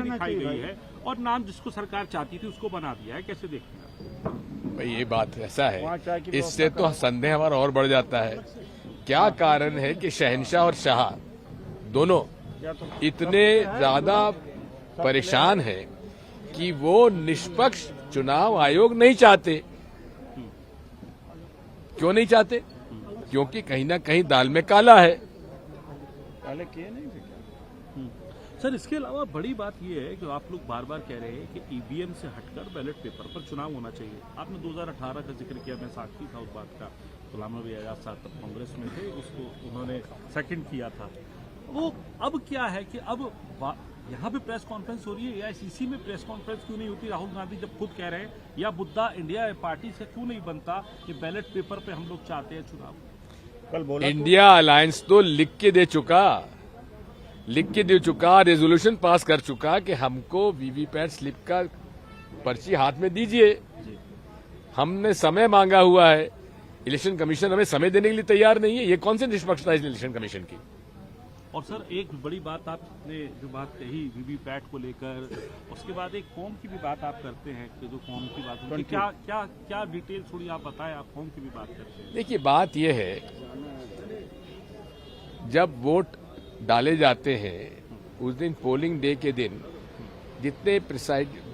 दिखाई गई है और नाम जिसको सरकार चाहती थी उसको बना दिया है, कैसे देखते हैं? भाई ये बात ऐसा है, इससे तो संदेह हमारा और बढ़ जाता है। क्या कारण है कि शहंशाह और शाह दोनों इतने ज्यादा परेशान हैं कि वो निष्पक्ष चुनाव आयोग नहीं चाहते? क्यों नहीं चाहते? क्योंकि कहीं ना कहीं दाल में काला है। पहले किए नहीं थे क्या? सर, इसके अलावा बड़ी बात यह है कि आप लोग बार बार कह रहे हैं कि ईवीएम से हटकर बैलेट पेपर पर चुनाव होना चाहिए। आपने 2018 का जिक्र किया, मैं साक्षी था उस बात का। गुलाम नबी आजाद साहब तब कांग्रेस में थे, उसको उन्होंने सेकंड किया था। वो अब क्या है कि अब यहाँ पे प्रेस कॉन्फ्रेंस हो रही है, एआईसीसी में प्रेस कॉन्फ्रेंस क्यों नहीं होती? राहुल गांधी जब खुद कह रहे हैं, या बुद्धा इंडिया पार्टी से क्यों नहीं बनता कि बैलेट पेपर पे हम लोग चाहते हैं चुनाव? कल बोला इंडिया अलायंस तो लिख के दे चुका, रेजोल्यूशन पास कर चुका कि हमको वीवीपैट स्लिप का पर्ची हाथ में दीजिए। हमने समय मांगा हुआ है, इलेक्शन कमीशन हमें समय देने के लिए तैयार नहीं है। ये कौन सी निष्पक्षता है इलेक्शन कमीशन की? और सर, एक बड़ी बात आपने जो बात कही वीवीपैट को लेकर, उसके बाद एक फॉर्म की भी बात आप करते हैं कि जो फॉर्म की बात होती है, क्या डिटेल थोड़ी आप बताएं। आप फॉर्म की भी बात करते हैं। देखिए, बात यह है, जब वोट डाले जाते हैं उस दिन, पोलिंग डे के दिन, जितने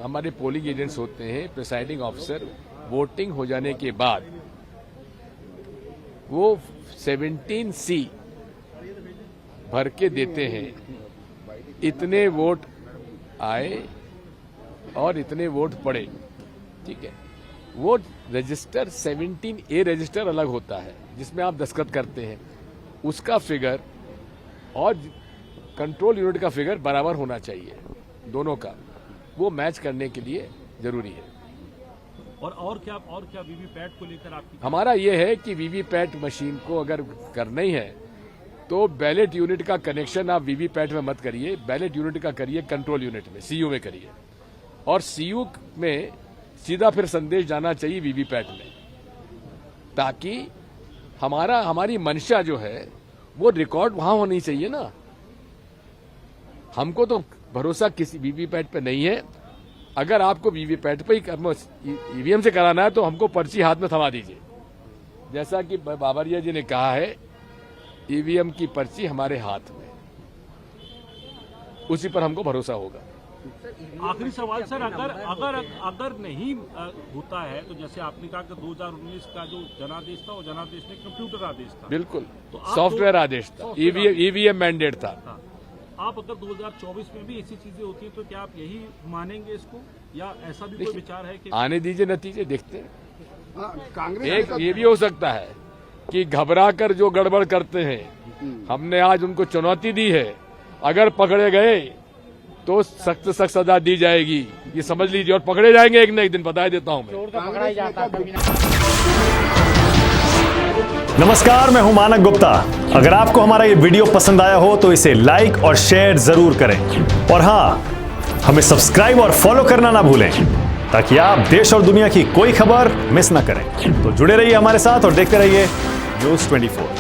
हमारे पोलिंग एजेंट्स होते हैं, प्रिसाइडिंग ऑफिसर, वोटिंग हो जाने के बाद वो 17C भर के देते हैं। इतने वोट आए और इतने वोट पड़े, ठीक है। वो रजिस्टर 17A रजिस्टर अलग होता है जिसमें आप दस्तखत करते हैं, उसका फिगर और कंट्रोल यूनिट का फिगर बराबर होना चाहिए, दोनों का। वो मैच करने के लिए जरूरी है। और क्या वीवीपैट को लेकर आपकी? हमारा ये है कि वीवीपैट मशीन को अगर करना ही है तो बैलेट यूनिट का कनेक्शन आप वीवीपैट में मत करिए, बैलेट यूनिट का करिए कंट्रोल यूनिट में, सीयू में करिए। और सीयू में सीधा फिर संदेश जाना चाहिए वीवीपैट में, ताकि हमारी मंशा जो है वो रिकॉर्ड वहां होनी चाहिए ना। हमको तो भरोसा किसी वीवीपैट पे नहीं है। अगर आपको वीवीपैट पे ही ईवीएम से कराना है तो हमको पर्ची हाथ में थमा दीजिए। जैसा कि बाबरिया जी ने कहा है, ईवीएम की पर्ची हमारे हाथ में, उसी पर हमको भरोसा होगा। आखिरी सवाल सर, अगर नहीं होता है तो जैसे आपने कहा कि 2019 का जो जनादेश था वो जनादेश में कंप्यूटर आदेश था। बिल्कुल, तो सॉफ्टवेयर आदेश था, ईवीएम मैंडेट था। हाँ। आप अगर 2024 में भी ऐसी चीजें होती हैं तो क्या आप यही मानेंगे इसको, या ऐसा भी कोई विचार है कि आने दीजिए नतीजे, देखते हैं। एक ये भी हो सकता है कि घबरा कर जो गड़बड़ करते हैं, हमने आज उनको चुनौती दी है, अगर पकड़े गए तो सख्त सजा दी जाएगी, ये समझ लीजिए। और पकड़े जाएंगे एक न एक दिन, बता देता हूं मैं। नमस्कार, मैं हूं मानक गुप्ता। अगर आपको हमारा ये वीडियो पसंद आया हो तो इसे लाइक और शेयर जरूर करें, और हां, हमें सब्सक्राइब और फॉलो करना ना भूलें, ताकि आप देश और दुनिया की कोई खबर मिस ना करें। तो जुड़े रहिए हमारे साथ और देखते रहिए न्यूज़ 24।